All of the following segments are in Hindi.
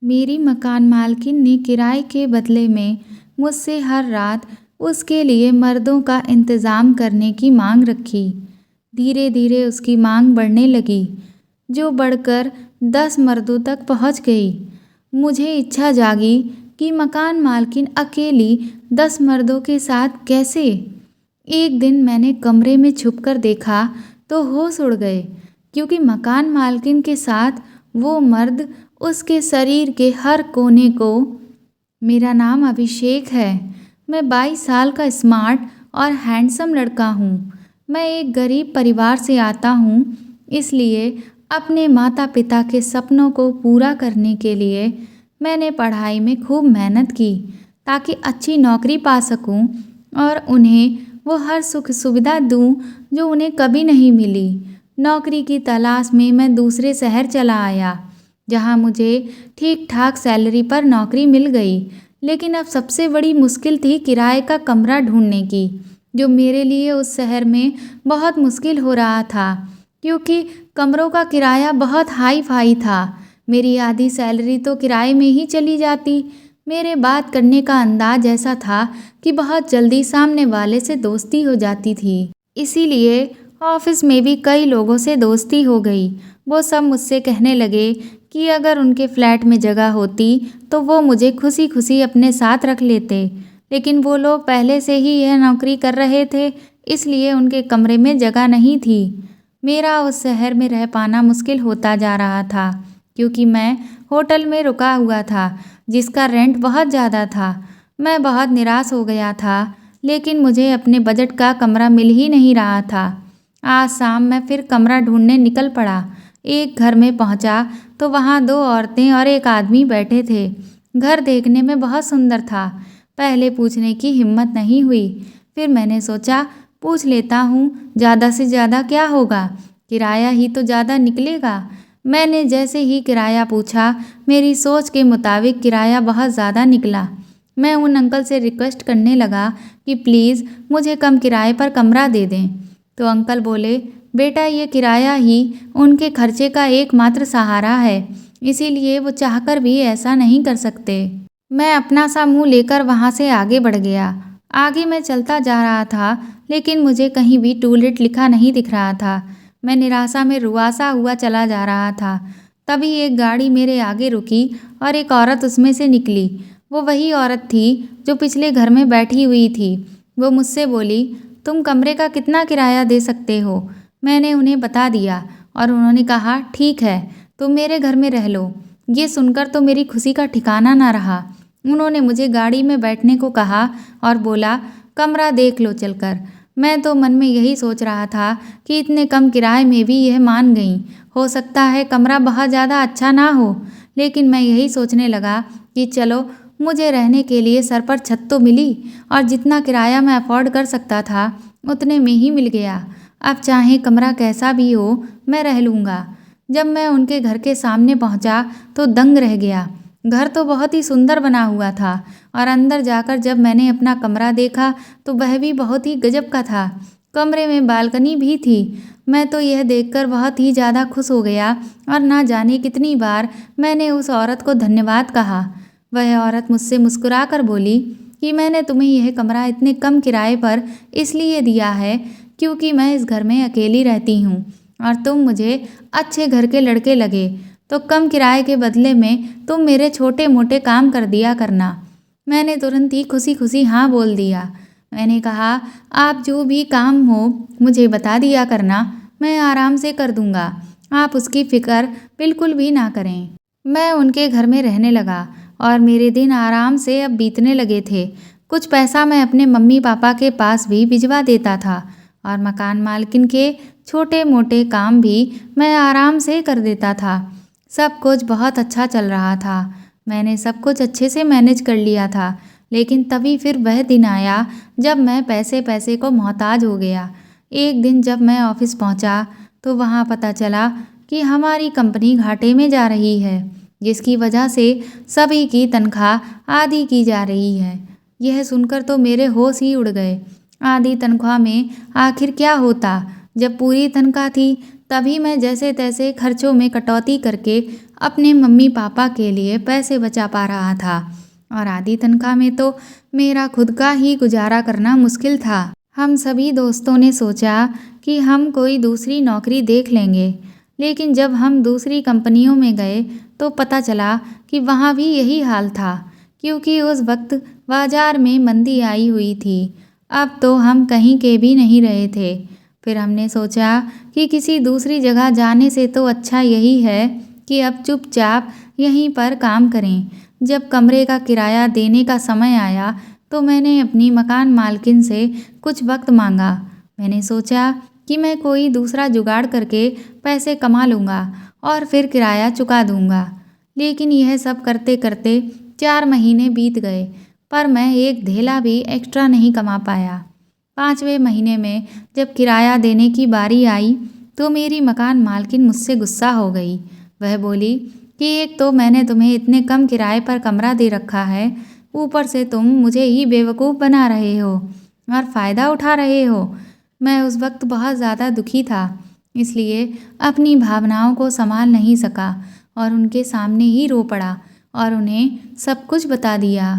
मेरी मकान मालकिन ने किराए के बदले में मुझसे हर रात उसके लिए मर्दों का इंतज़ाम करने की मांग रखी। धीरे धीरे उसकी मांग बढ़ने लगी, जो बढ़कर 10 मर्दों तक पहुंच गई। मुझे इच्छा जागी कि मकान मालकिन अकेली 10 मर्दों के साथ कैसे। एक दिन मैंने कमरे में छुपकर देखा तो होश उड़ गए, क्योंकि मकान मालकिन के साथ वो मर्द उसके शरीर के हर कोने को। मेरा नाम अभिषेक है। मैं 22 साल का स्मार्ट और हैंडसम लड़का हूँ। मैं एक गरीब परिवार से आता हूँ, इसलिए अपने माता पिता के सपनों को पूरा करने के लिए मैंने पढ़ाई में खूब मेहनत की, ताकि अच्छी नौकरी पा सकूं और उन्हें वो हर सुख सुविधा दूं जो उन्हें कभी नहीं मिली। नौकरी की तलाश में मैं दूसरे शहर चला आया, जहां मुझे ठीक ठाक सैलरी पर नौकरी मिल गई। लेकिन अब सबसे बड़ी मुश्किल थी किराए का कमरा ढूंढने की, जो मेरे लिए उस शहर में बहुत मुश्किल हो रहा था, क्योंकि कमरों का किराया बहुत हाई फाई था। मेरी आधी सैलरी तो किराए में ही चली जाती। मेरे बात करने का अंदाज ऐसा था कि बहुत जल्दी सामने वाले से दोस्ती हो जाती थी। इसीलिए ऑफिस में भी कई लोगों से दोस्ती हो गई। वो सब मुझसे कहने लगे कि अगर उनके फ्लैट में जगह होती तो वो मुझे खुशी खुशी अपने साथ रख लेते। लेकिन वो लोग पहले से ही यह नौकरी कर रहे थे, इसलिए उनके कमरे में जगह नहीं थी। मेरा उस शहर में रह पाना मुश्किल होता जा रहा था, क्योंकि मैं होटल में रुका हुआ था, जिसका रेंट बहुत ज़्यादा था। मैं बहुत निराश हो गया था, लेकिन मुझे अपने बजट का कमरा मिल ही नहीं रहा था। आज शाम मैं फिर कमरा ढूंढने निकल पड़ा। एक घर में पहुंचा तो वहां 2 औरतें और एक आदमी बैठे थे। घर देखने में बहुत सुंदर था। पहले पूछने की हिम्मत नहीं हुई। फिर मैंने सोचा, पूछ लेता हूँ, ज़्यादा से ज़्यादा क्या होगा, किराया ही तो ज़्यादा निकलेगा। मैंने जैसे ही किराया पूछा, मेरी सोच के मुताबिक किराया बहुत ज़्यादा निकला। मैं उन अंकल से रिक्वेस्ट करने लगा कि प्लीज़ मुझे कम किराए पर कमरा दे दें। तो अंकल बोले, बेटा ये किराया ही उनके खर्चे का एकमात्र सहारा है, इसीलिए वो चाहकर भी ऐसा नहीं कर सकते। मैं अपना सा मुंह लेकर वहाँ से आगे बढ़ गया। आगे मैं चलता जा रहा था, लेकिन मुझे कहीं भी टू लेट लिखा नहीं दिख रहा था। मैं निराशा में रुआसा हुआ चला जा रहा था। तभी एक गाड़ी मेरे आगे रुकी और एक औरत उसमें से निकली। वो वही औरत थी जो पिछले घर में बैठी हुई थी। वो मुझसे बोली, तुम कमरे का कितना किराया दे सकते हो? मैंने उन्हें बता दिया और उन्होंने कहा, ठीक है, तुम मेरे घर में रह लो। ये सुनकर तो मेरी खुशी का ठिकाना ना रहा। उन्होंने मुझे गाड़ी में बैठने को कहा और बोला, कमरा देख लो चलकर। मैं तो मन में यही सोच रहा था कि इतने कम किराए में भी यह मान गई। हो सकता है कमरा बहुत ज़्यादा अच्छा ना हो, लेकिन मैं यही सोचने लगा कि चलो, मुझे रहने के लिए सर पर छत तो मिली, और जितना किराया मैं अफोर्ड कर सकता था उतने में ही मिल गया। अब चाहे कमरा कैसा भी हो, मैं रह लूँगा। जब मैं उनके घर के सामने पहुँचा तो दंग रह गया। घर तो बहुत ही सुंदर बना हुआ था, और अंदर जाकर जब मैंने अपना कमरा देखा तो वह भी बहुत ही गजब का था। कमरे में बालकनी भी थी। मैं तो यह देखकर बहुत ही ज़्यादा खुश हो गया, और ना जाने कितनी बार मैंने उस औरत को धन्यवाद कहा। वह औरत मुझसे मुस्कुरा कर बोली कि मैंने तुम्हें यह कमरा इतने कम किराए पर इसलिए दिया है क्योंकि मैं इस घर में अकेली रहती हूँ, और तुम मुझे अच्छे घर के लड़के लगे, तो कम किराए के बदले में तुम मेरे छोटे मोटे काम कर दिया करना। मैंने तुरंत ही खुशी खुशी हाँ बोल दिया। मैंने कहा, आप जो भी काम हो मुझे बता दिया करना, मैं आराम से कर दूँगा, आप उसकी फ़िक्र बिल्कुल भी ना करें। मैं उनके घर में रहने लगा, और मेरे दिन आराम से अब बीतने लगे थे। कुछ पैसा मैं अपने मम्मी पापा के पास भी भिजवा देता था, और मकान मालकिन के छोटे मोटे काम भी मैं आराम से कर देता था। सब कुछ बहुत अच्छा चल रहा था। मैंने सब कुछ अच्छे से मैनेज कर लिया था। लेकिन तभी फिर वह दिन आया जब मैं पैसे पैसे को मोहताज हो गया। एक दिन जब मैं ऑफिस पहुंचा तो वहां पता चला कि हमारी कंपनी घाटे में जा रही है, जिसकी वजह से सभी की तनख्वाह आधी की जा रही है। यह सुनकर तो मेरे होश ही उड़ गए। आधी तनख्वाह में आखिर क्या होता, जब पूरी तनख्वाह थी तभी मैं जैसे तैसे खर्चों में कटौती करके अपने मम्मी पापा के लिए पैसे बचा पा रहा था और आधी तनख्वाह में तो मेरा खुद का ही गुजारा करना मुश्किल था। हम सभी दोस्तों ने सोचा कि हम कोई दूसरी नौकरी देख लेंगे, लेकिन जब हम दूसरी कंपनियों में गए तो पता चला कि वहाँ भी यही हाल था, क्योंकि उस वक्त बाजार में मंदी आई हुई थी। अब तो हम कहीं के भी नहीं रहे थे। फिर हमने सोचा कि किसी दूसरी जगह जाने से तो अच्छा यही है कि अब चुपचाप यहीं पर काम करें। जब कमरे का किराया देने का समय आया तो मैंने अपनी मकान मालकिन से कुछ वक्त मांगा। मैंने सोचा कि मैं कोई दूसरा जुगाड़ करके पैसे कमा लूँगा और फिर किराया चुका दूँगा। लेकिन यह सब करते करते 4 महीने बीत गए, पर मैं एक धेला भी एक्स्ट्रा नहीं कमा पाया। 5वें महीने में जब किराया देने की बारी आई तो मेरी मकान मालकिन मुझसे गुस्सा हो गई। वह बोली कि एक तो मैंने तुम्हें इतने कम किराए पर कमरा दे रखा है, ऊपर से तुम मुझे ही बेवकूफ़ बना रहे हो और फ़ायदा उठा रहे हो। मैं उस वक्त बहुत ज़्यादा दुखी था, इसलिए अपनी भावनाओं को संभाल नहीं सका और उनके सामने ही रो पड़ा और उन्हें सब कुछ बता दिया।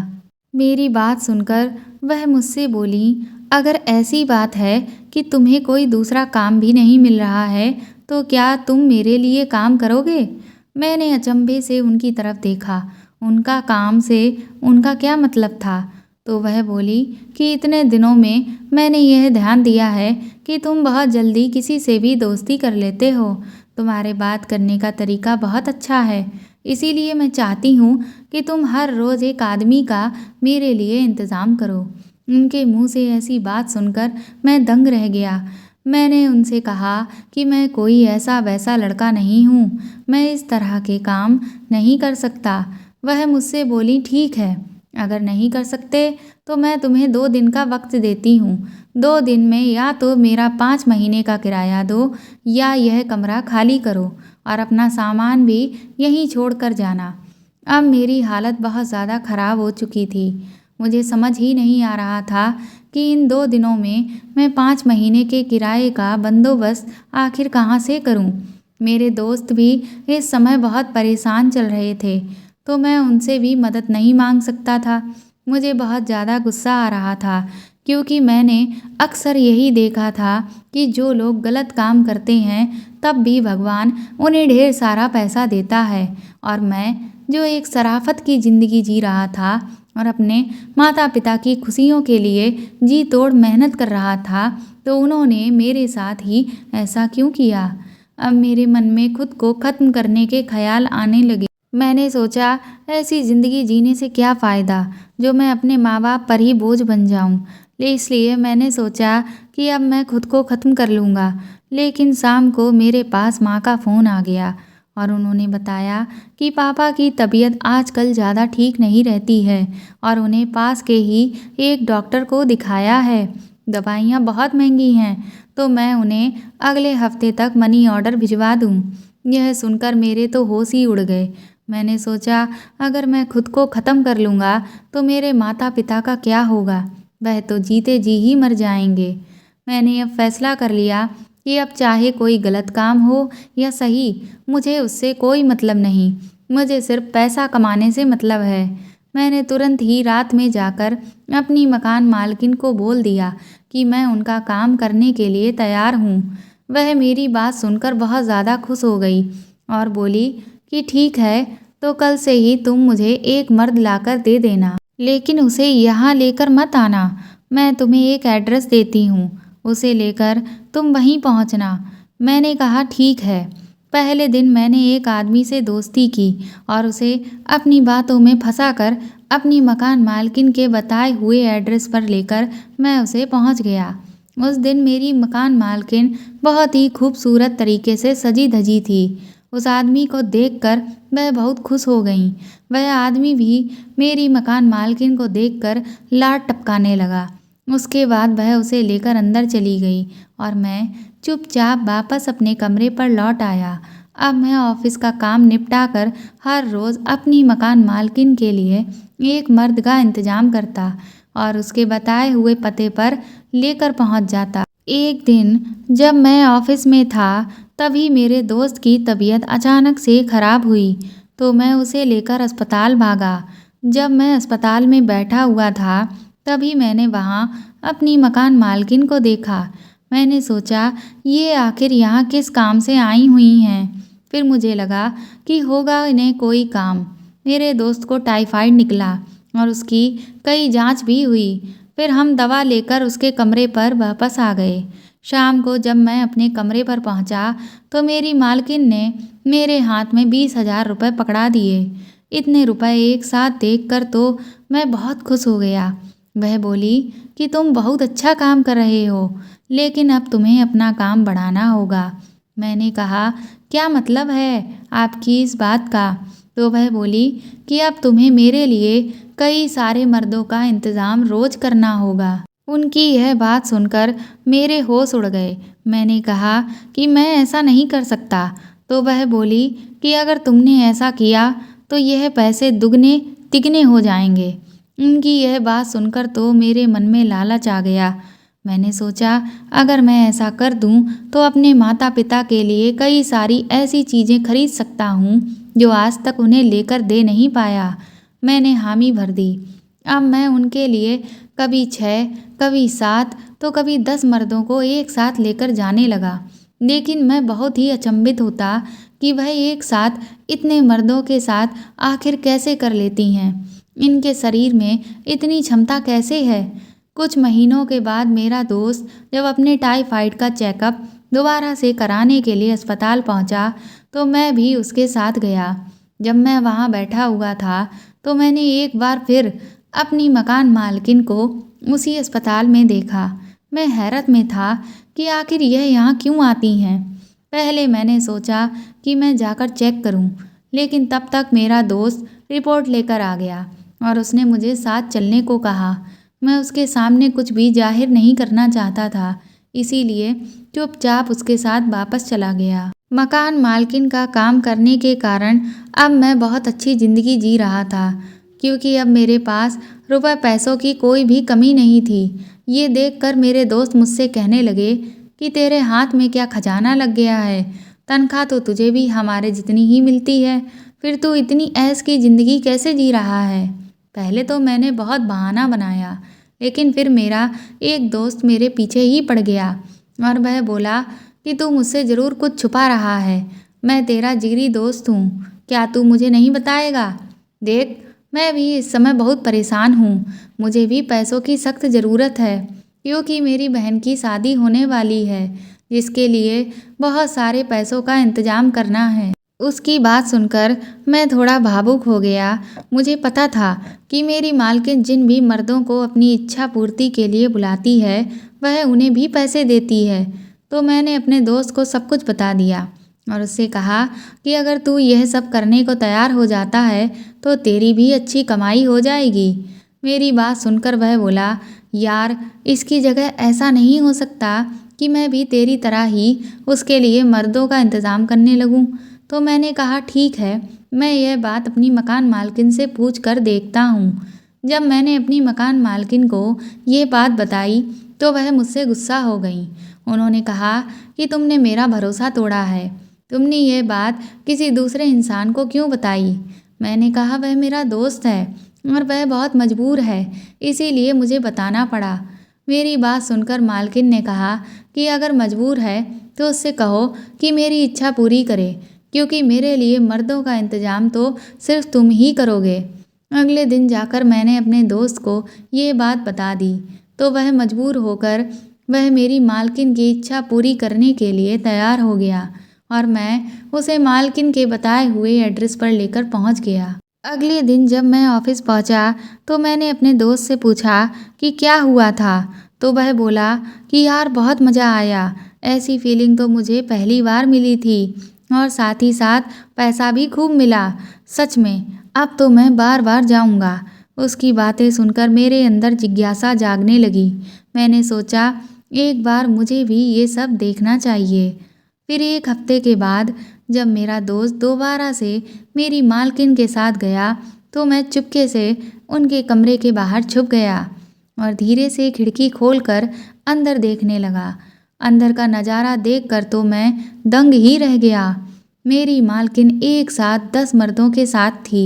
मेरी बात सुनकर वह मुझसे बोली, अगर ऐसी बात है कि तुम्हें कोई दूसरा काम भी नहीं मिल रहा है तो क्या तुम मेरे लिए काम करोगे? मैंने अचंभे से उनकी तरफ देखा। उनका काम से उनका क्या मतलब था? तो वह बोली कि इतने दिनों में मैंने यह ध्यान दिया है कि तुम बहुत जल्दी किसी से भी दोस्ती कर लेते हो। तुम्हारे बात करने का तरीका बहुत अच्छा है, इसीलिए मैं चाहती हूँ कि तुम हर रोज़ एक आदमी का मेरे लिए इंतज़ाम करो। उनके मुंह से ऐसी बात सुनकर मैं दंग रह गया। मैंने उनसे कहा कि मैं कोई ऐसा वैसा लड़का नहीं हूँ, मैं इस तरह के काम नहीं कर सकता। वह मुझसे बोली, ठीक है, अगर नहीं कर सकते तो मैं तुम्हें 2 दिन का वक्त देती हूँ। 2 दिन में या तो मेरा 5 महीने का किराया दो या यह कमरा खाली करो और अपना सामान भी यहीं छोड़ कर जाना। अब मेरी हालत बहुत ज़्यादा ख़राब हो चुकी थी। मुझे समझ ही नहीं आ रहा था कि इन 2 दिनों में मैं 5 महीने के किराए का बंदोबस्त आखिर कहाँ से करूं। मेरे दोस्त भी इस समय बहुत परेशान चल रहे थे, तो मैं उनसे भी मदद नहीं मांग सकता था। मुझे बहुत ज़्यादा गुस्सा आ रहा था, क्योंकि मैंने अक्सर यही देखा था कि जो लोग गलत काम करते हैं तब भी भगवान उन्हें ढेर सारा पैसा देता है, और मैं जो एक शराफत की ज़िंदगी जी रहा था और अपने माता पिता की खुशियों के लिए जी तोड़ मेहनत कर रहा था, तो उन्होंने मेरे साथ ही ऐसा क्यों किया। अब मेरे मन में खुद को ख़त्म करने के ख्याल आने लगे। मैंने सोचा, ऐसी ज़िंदगी जीने से क्या फ़ायदा जो मैं अपने माँ बाप पर ही बोझ बन जाऊँ। इसलिए मैंने सोचा कि अब मैं खुद को ख़त्म कर लूँगा। लेकिन शाम को मेरे पास माँ का फ़ोन आ गया और उन्होंने बताया कि पापा की तबीयत आजकल ज़्यादा ठीक नहीं रहती है और उन्हें पास के ही एक डॉक्टर को दिखाया है। दवाइयाँ बहुत महंगी हैं, तो मैं उन्हें अगले हफ्ते तक मनी ऑर्डर भिजवा दूँ। यह सुनकर मेरे तो होश ही उड़ गए। मैंने सोचा, अगर मैं खुद को ख़त्म कर लूँगा तो मेरे माता पिता का क्या होगा, वह तो जीते जी ही मर जाएंगे। मैंने अब फैसला कर लिया कि अब चाहे कोई गलत काम हो या सही, मुझे उससे कोई मतलब नहीं। मुझे सिर्फ पैसा कमाने से मतलब है। मैंने तुरंत ही रात में जाकर अपनी मकान मालकिन को बोल दिया कि मैं उनका काम करने के लिए तैयार हूँ। वह मेरी बात सुनकर बहुत ज़्यादा खुश हो गई और बोली कि ठीक है, तो कल से ही तुम मुझे एक मर्द लाकर दे देना, लेकिन उसे यहाँ लेकर मत आना। मैं तुम्हें एक एड्रेस देती हूँ, उसे लेकर तुम वहीं पहुँचना। मैंने कहा, ठीक है। पहले दिन मैंने एक आदमी से दोस्ती की और उसे अपनी बातों में फंसाकर अपनी मकान मालकिन के बताए हुए एड्रेस पर लेकर मैं उसे पहुँच गया। उस दिन मेरी मकान मालकिन बहुत ही खूबसूरत तरीके से सजी धजी थी। उस आदमी को देखकर वह बहुत खुश हो गई। वह आदमी भी मेरी मकान मालकिन को देखकर लाड टपकाने लगा। उसके बाद वह उसे लेकर अंदर चली गई और मैं चुपचाप वापस अपने कमरे पर लौट आया। अब मैं ऑफिस का काम निपटाकर हर रोज़ अपनी मकान मालकिन के लिए एक मर्द का इंतज़ाम करता और उसके बताए हुए पते पर लेकर पहुंच जाता। एक दिन जब मैं ऑफिस में था तभी मेरे दोस्त की तबीयत अचानक से खराब हुई तो मैं उसे लेकर अस्पताल भागा। जब मैं अस्पताल में बैठा हुआ था तभी मैंने वहाँ अपनी मकान मालकिन को देखा। मैंने सोचा ये आखिर यहाँ किस काम से आई हुई हैं। फिर मुझे लगा कि होगा इन्हें कोई काम। मेरे दोस्त को टाइफाइड निकला और उसकी कई जांच भी हुई। फिर हम दवा लेकर उसके कमरे पर वापस आ गए। शाम को जब मैं अपने कमरे पर पहुंचा तो मेरी मालकिन ने मेरे हाथ में 20,000 रुपये पकड़ा दिए। इतने रुपए एक साथ देखकर तो मैं बहुत खुश हो गया। वह बोली कि तुम बहुत अच्छा काम कर रहे हो, लेकिन अब तुम्हें अपना काम बढ़ाना होगा। मैंने कहा क्या मतलब है आपकी इस बात का? तो वह बोली कि अब तुम्हें मेरे लिए कई सारे मर्दों का इंतज़ाम रोज़ करना होगा। उनकी यह बात सुनकर मेरे होश उड़ गए। मैंने कहा कि मैं ऐसा नहीं कर सकता। तो वह बोली कि अगर तुमने ऐसा किया तो यह पैसे दुगने तिगने हो जाएंगे। उनकी यह बात सुनकर तो मेरे मन में लालच आ गया। मैंने सोचा अगर मैं ऐसा कर दूं तो अपने माता पिता के लिए कई सारी ऐसी चीज़ें खरीद सकता हूं जो आज तक उन्हें लेकर दे नहीं पाया। मैंने हामी भर दी। अब मैं उनके लिए कभी 6, कभी 7 तो कभी 10 मर्दों को एक साथ लेकर जाने लगा। लेकिन मैं बहुत ही अचंभित होता कि वह एक साथ इतने मर्दों के साथ आखिर कैसे कर लेती हैं। इनके शरीर में इतनी क्षमता कैसे है। कुछ महीनों के बाद मेरा दोस्त जब अपने टाइफाइड का चेकअप दोबारा से कराने के लिए अस्पताल पहुंचा तो मैं भी उसके साथ गया। जब मैं वहां बैठा हुआ था तो मैंने एक बार फिर अपनी मकान मालकिन को उसी अस्पताल में देखा। मैं हैरत में था कि आखिर यह यहाँ क्यों आती हैं। पहले मैंने सोचा कि मैं जाकर चेक करूं, लेकिन तब तक मेरा दोस्त रिपोर्ट लेकर आ गया और उसने मुझे साथ चलने को कहा। मैं उसके सामने कुछ भी जाहिर नहीं करना चाहता था, इसीलिए चुपचाप उसके साथ वापस चला गया। मकान मालकिन का काम करने के कारण अब मैं बहुत अच्छी ज़िंदगी जी रहा था, क्योंकि अब मेरे पास रुपए पैसों की कोई भी कमी नहीं थी। ये देखकर मेरे दोस्त मुझसे कहने लगे कि तेरे हाथ में क्या खजाना लग गया है। तनख्वाह तो तुझे भी हमारे जितनी ही मिलती है, फिर तू इतनी ऐश की ज़िंदगी कैसे जी रहा है। पहले तो मैंने बहुत बहाना बनाया, लेकिन फिर मेरा एक दोस्त मेरे पीछे ही पड़ गया और वह बोला कि तू मुझसे ज़रूर कुछ छुपा रहा है। मैं तेरा जिगरी दोस्त हूँ, क्या तू मुझे नहीं बताएगा? देख, मैं भी इस समय बहुत परेशान हूँ। मुझे भी पैसों की सख्त ज़रूरत है, क्योंकि मेरी बहन की शादी होने वाली है, जिसके लिए बहुत सारे पैसों का इंतज़ाम करना है। उसकी बात सुनकर मैं थोड़ा भावुक हो गया। मुझे पता था कि मेरी मालकिन जिन भी मर्दों को अपनी इच्छा पूर्ति के लिए बुलाती है वह उन्हें भी पैसे देती है। तो मैंने अपने दोस्त को सब कुछ बता दिया और उससे कहा कि अगर तू यह सब करने को तैयार हो जाता है तो तेरी भी अच्छी कमाई हो जाएगी। मेरी बात सुनकर वह बोला, यार इसकी जगह ऐसा नहीं हो सकता कि मैं भी तेरी तरह ही उसके लिए मर्दों का इंतज़ाम करने लगूं। तो मैंने कहा ठीक है, मैं यह बात अपनी मकान मालकिन से पूछ कर देखता हूँ। जब मैंने अपनी मकान मालकिन को ये बात बताई तो वह मुझसे गुस्सा हो गई। उन्होंने कहा कि तुमने मेरा भरोसा तोड़ा है, तुमने ये बात किसी दूसरे इंसान को क्यों बताई? मैंने कहा वह मेरा दोस्त है और वह बहुत मजबूर है, इसीलिए मुझे बताना पड़ा। मेरी बात सुनकर मालकिन ने कहा कि अगर मजबूर है तो उससे कहो कि मेरी इच्छा पूरी करे, क्योंकि मेरे लिए मर्दों का इंतज़ाम तो सिर्फ तुम ही करोगे। अगले दिन जाकर मैंने अपने दोस्त को ये बात बता दी तो वह मजबूर होकर वह मेरी मालकिन की इच्छा पूरी करने के लिए तैयार हो गया और मैं उसे मालकिन के बताए हुए एड्रेस पर लेकर पहुंच गया। अगले दिन जब मैं ऑफिस पहुंचा तो मैंने अपने दोस्त से पूछा कि क्या हुआ था। तो वह बोला कि यार बहुत मज़ा आया, ऐसी फीलिंग तो मुझे पहली बार मिली थी और साथ ही साथ पैसा भी खूब मिला। सच में अब तो मैं बार बार जाऊंगा। उसकी बातें सुनकर मेरे अंदर जिज्ञासा जागने लगी। मैंने सोचा एक बार मुझे भी ये सब देखना चाहिए। फिर एक हफ्ते के बाद जब मेरा दोस्त दोबारा से मेरी मालकिन के साथ गया तो मैं चुपके से उनके कमरे के बाहर छुप गया और धीरे से खिड़की खोलकर अंदर देखने लगा। अंदर का नज़ारा देखकर तो मैं दंग ही रह गया। मेरी मालकिन एक साथ 10 मर्दों के साथ थी।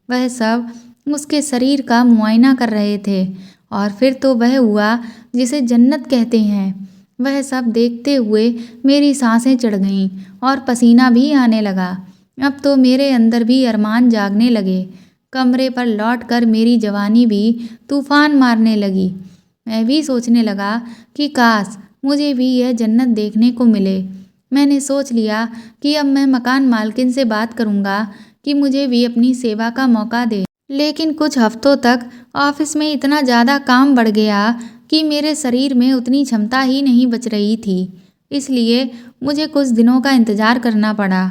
वह सब उसके शरीर का मुआयना कर रहे थे और फिर तो वह हुआ जिसे जन्नत कहते हैं। वह सब देखते हुए मेरी सांसें चढ़ गईं और पसीना भी आने लगा। अब तो मेरे अंदर भी अरमान जागने लगे। कमरे पर लौटकर मेरी जवानी भी तूफान मारने लगी। मैं भी सोचने लगा कि काश मुझे भी यह जन्नत देखने को मिले। मैंने सोच लिया कि अब मैं मकान मालकिन से बात करूंगा कि मुझे भी अपनी सेवा का मौका दे। लेकिन कुछ हफ्तों तक ऑफिस में इतना ज़्यादा काम बढ़ गया कि मेरे शरीर में उतनी क्षमता ही नहीं बच रही थी। इसलिए मुझे कुछ दिनों का इंतज़ार करना पड़ा।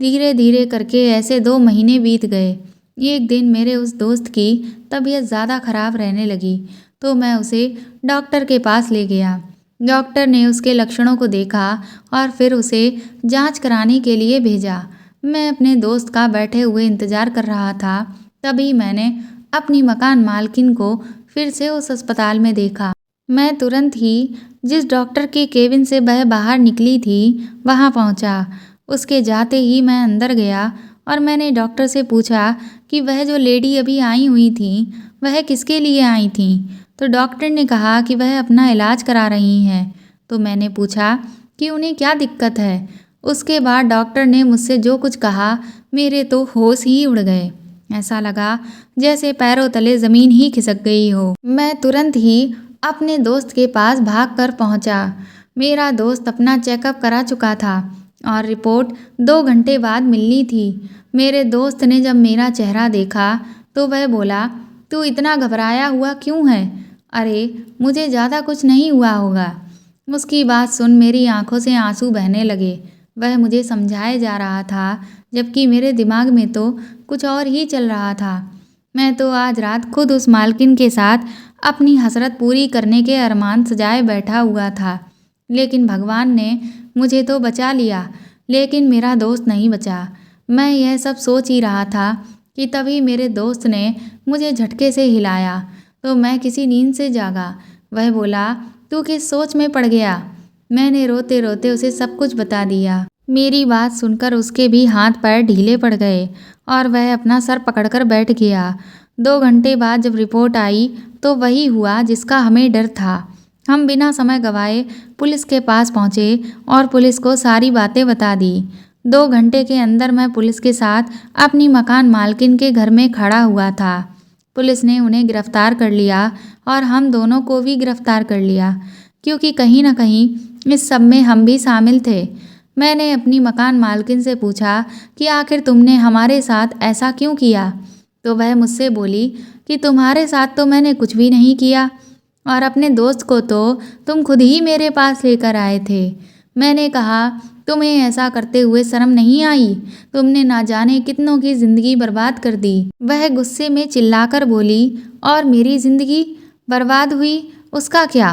धीरे धीरे करके ऐसे 2 महीने बीत गए। एक दिन मेरे उस दोस्त की तबीयत ज़्यादा खराब रहने लगी तो मैं उसे डॉक्टर के पास ले गया। डॉक्टर ने उसके लक्षणों को देखा और फिर उसे जांच कराने के लिए भेजा। मैं अपने दोस्त का बैठे हुए इंतज़ार कर रहा था, तभी मैंने अपनी मकान मालकिन को फिर से उस अस्पताल में देखा। मैं तुरंत ही जिस डॉक्टर के केबिन से वह बाहर निकली थी वहाँ पहुँचा। उसके जाते ही मैं अंदर गया और मैंने डॉक्टर से पूछा कि वह जो लेडी अभी आई हुई थी वह किसके लिए आई थी। तो डॉक्टर ने कहा कि वह अपना इलाज करा रही हैं। तो मैंने पूछा कि उन्हें क्या दिक्कत है। उसके बाद डॉक्टर ने मुझसे जो कुछ कहा मेरे तो होश ही उड़ गए। ऐसा लगा जैसे पैरों तले ज़मीन ही खिसक गई हो। मैं तुरंत ही अपने दोस्त के पास भागकर पहुंचा। मेरा दोस्त अपना चेकअप करा चुका था और रिपोर्ट 2 घंटे बाद मिलनी थी। मेरे दोस्त ने जब मेरा चेहरा देखा तो वह बोला, तू इतना घबराया हुआ क्यों है? अरे मुझे ज़्यादा कुछ नहीं हुआ होगा। उसकी बात सुन मेरी आंखों से आंसू बहने लगे। वह मुझे समझाए जा रहा था जबकि मेरे दिमाग में तो कुछ और ही चल रहा था। मैं तो आज रात खुद उस मालकिन के साथ अपनी हसरत पूरी करने के अरमान सजाए बैठा हुआ था। लेकिन भगवान ने मुझे तो बचा लिया, लेकिन मेरा दोस्त नहीं बचा। मैं यह सब सोच ही रहा था कि तभी मेरे दोस्त ने मुझे झटके से हिलाया तो मैं किसी नींद से जागा। वह बोला, तू किस सोच में पड़ गया? मैंने रोते रोते उसे सब कुछ बता दिया। मेरी बात सुनकर उसके भी हाथ पैर ढीले पड़ गए और वह अपना सर पकड़कर बैठ गया। 2 घंटे बाद जब रिपोर्ट आई तो वही हुआ जिसका हमें डर था। हम बिना समय गंवाए पुलिस के पास पहुंचे और पुलिस को सारी बातें बता दी। 2 घंटे के अंदर मैं पुलिस के साथ अपनी मकान मालकिन के घर में खड़ा हुआ था। पुलिस ने उन्हें गिरफ्तार कर लिया और हम दोनों को भी गिरफ्तार कर लिया, क्योंकि कहीं न कहीं इस सब में हम भी शामिल थे। मैंने अपनी मकान मालकिन से पूछा कि आखिर तुमने हमारे साथ ऐसा क्यों किया? तो वह मुझसे बोली कि तुम्हारे साथ तो मैंने कुछ भी नहीं किया और अपने दोस्त को तो तुम खुद ही मेरे पास लेकर आए थे। मैंने कहा, तुम्हें ऐसा करते हुए शर्म नहीं आई? तुमने ना जाने कितनों की ज़िंदगी बर्बाद कर दी। वह गुस्से में चिल्लाकर बोली, और मेरी ज़िंदगी बर्बाद हुई उसका क्या?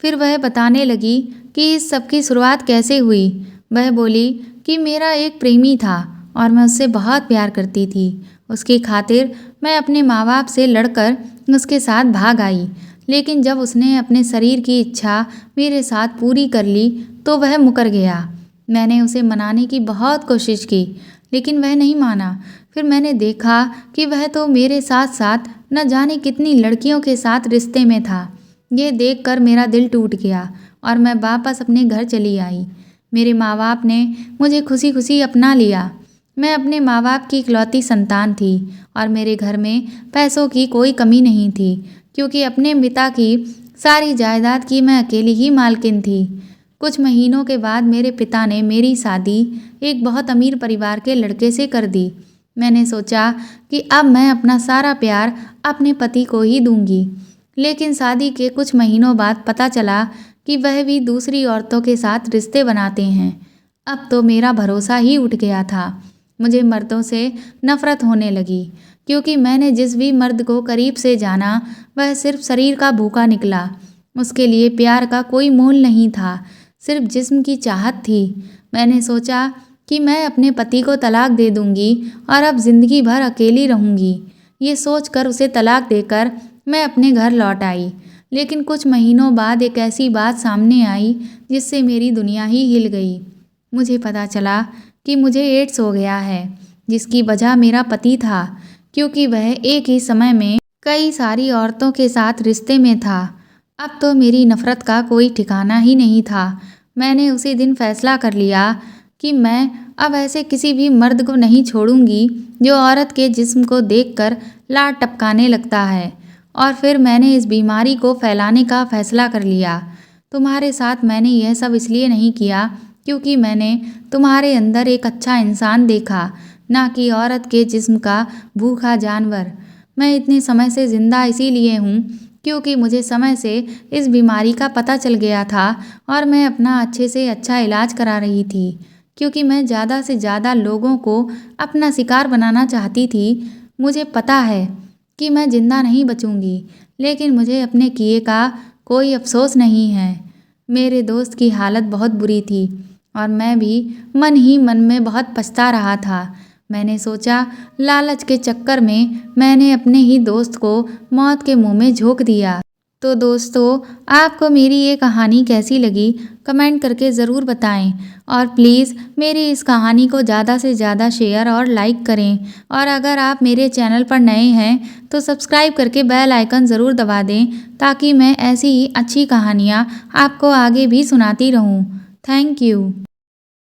फिर वह बताने लगी कि इस सब की शुरुआत कैसे हुई। वह बोली कि मेरा एक प्रेमी था और मैं उससे बहुत प्यार करती थी। उसकी खातिर मैं अपने माँ बाप से लड़कर उसके साथ भाग आई, लेकिन जब उसने अपने शरीर की इच्छा मेरे साथ पूरी कर ली तो वह मुकर गया। मैंने उसे मनाने की बहुत कोशिश की, लेकिन वह नहीं माना। फिर मैंने देखा कि वह तो मेरे साथ साथ न जाने कितनी लड़कियों के साथ रिश्ते में था। ये देखकर मेरा दिल टूट गया और मैं वापस अपने घर चली आई। मेरे माँ बाप ने मुझे खुशी खुशी अपना लिया। मैं अपने माँ बाप की इकलौती संतान थी और मेरे घर में पैसों की कोई कमी नहीं थी, क्योंकि अपने पिता की सारी जायदाद की मैं अकेली ही मालकिन थी। कुछ महीनों के बाद मेरे पिता ने मेरी शादी एक बहुत अमीर परिवार के लड़के से कर दी। मैंने सोचा कि अब मैं अपना सारा प्यार अपने पति को ही दूंगी, लेकिन शादी के कुछ महीनों बाद पता चला कि वह भी दूसरी औरतों के साथ रिश्ते बनाते हैं। अब तो मेरा भरोसा ही उठ गया था। मुझे मर्दों से नफरत होने लगी, क्योंकि मैंने जिस भी मर्द को करीब से जाना वह सिर्फ शरीर का भूखा निकला। उसके लिए प्यार का कोई मोल नहीं था, सिर्फ जिस्म की चाहत थी। मैंने सोचा कि मैं अपने पति को तलाक दे दूंगी और अब ज़िंदगी भर अकेली रहूंगी। ये सोचकर उसे तलाक देकर मैं अपने घर लौट आई। लेकिन कुछ महीनों बाद एक ऐसी बात सामने आई जिससे मेरी दुनिया ही हिल गई। मुझे पता चला कि मुझे एड्स हो गया है, जिसकी वजह मेरा पति था, क्योंकि वह एक ही समय में कई सारी औरतों के साथ रिश्ते में था। अब तो मेरी नफ़रत का कोई ठिकाना ही नहीं था। मैंने उसी दिन फैसला कर लिया कि मैं अब ऐसे किसी भी मर्द को नहीं छोड़ूंगी जो औरत के जिस्म को देखकर लार टपकाने लगता है। और फिर मैंने इस बीमारी को फैलाने का फैसला कर लिया। तुम्हारे साथ मैंने यह सब इसलिए नहीं किया क्योंकि मैंने तुम्हारे अंदर एक अच्छा इंसान देखा, ना कि औरत के जिस्म का भूखा जानवर। मैं इतने समय से ज़िंदा इसीलिए हूँ क्योंकि मुझे समय से इस बीमारी का पता चल गया था और मैं अपना अच्छे से अच्छा इलाज करा रही थी, क्योंकि मैं ज़्यादा से ज़्यादा लोगों को अपना शिकार बनाना चाहती थी। मुझे पता है कि मैं ज़िंदा नहीं बचूंगी, लेकिन मुझे अपने किए का कोई अफसोस नहीं है। मेरे दोस्त की हालत बहुत बुरी थी और मैं भी मन ही मन में बहुत पछता रहा था। मैंने सोचा लालच के चक्कर में मैंने अपने ही दोस्त को मौत के मुंह में झोंक दिया। तो दोस्तों, आपको मेरी ये कहानी कैसी लगी कमेंट करके ज़रूर बताएं और प्लीज़ मेरी इस कहानी को ज़्यादा से ज़्यादा शेयर और लाइक करें। और अगर आप मेरे चैनल पर नए हैं तो सब्सक्राइब करके बेल आइकन ज़रूर दबा दें, ताकि मैं ऐसी ही अच्छी कहानियाँ आपको आगे भी सुनाती रहूँ। Thank you.